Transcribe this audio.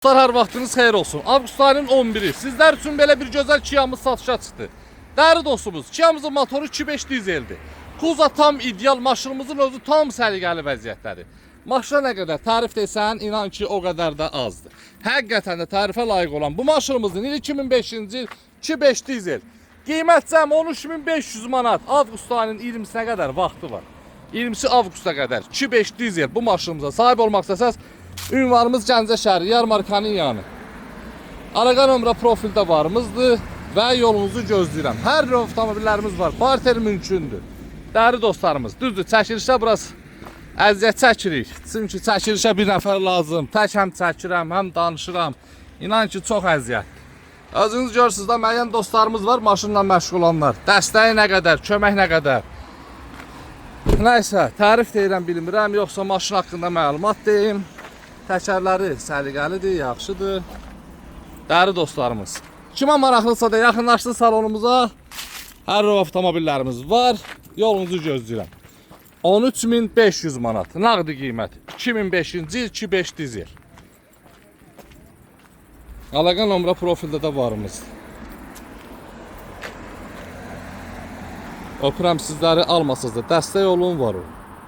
Hər vaxtınız xeyir olsun. Avqust ayının 11-i. Sizlər üçün belə bir gözəl Kia'mız satışa çıxdı. Değerli dostumuz, Kia'mızın motoru 2.5 dizeldir. Kuza tam ideal, maşınımızın özü tam səliqəli vəziyyətdədir. Maşına nə qədər tarif desən, inan ki, o qədər də azdır. Həqiqətən də tarifə layiq olan bu maşınımızın il 2005-ci il 2.5 dizel. Qiymət cəm 13.500 manat. Avqust ayının 20-sinə qədər vaxtı var. 20-si avqusta qədər 2.5 dizel bu maşınımıza sahib olmaq istəsəz, ünvanımız Gəncə şəhəri, Yarmarkanın yanı. Əlaqə nömrə profildə varımızdır və yolunuzu gözləyirəm. Hər növ avtomobillərimiz var, barter mümkündür. Değerli dostlarımız, düzdür, çəkilişə biraz əziyyət çəkirik. Çünki çəkilişə bir nəfər lazım. Tək həm çəkirəm, həm danışıram. İnan ki, çox əziyyət. Özünüz görürsünüz də müəyyən dostlarımız var, maşınla məşğul olanlar. Dəstəyi nə qədər, kömək nə qədər. Nəysə, tərif deyirəm, bilmirəm, yoxsa maşın haqqında məlumat deyim. Təkərləri səliqəlidir, yaxşıdır. Değerli dostlarımız, kimə maraqlısa da yaxınlaşdı salonumuza. Hər növ avtomobillərimiz var. Yolunuzu gözləyirəm. 13.500 manat nağdi qiymət. 2005-ci il 2.5 dizel. Əlaqə nömrə profildə də varımız. Öpürəm sizləri, almasınız da dəstək olun, var olun.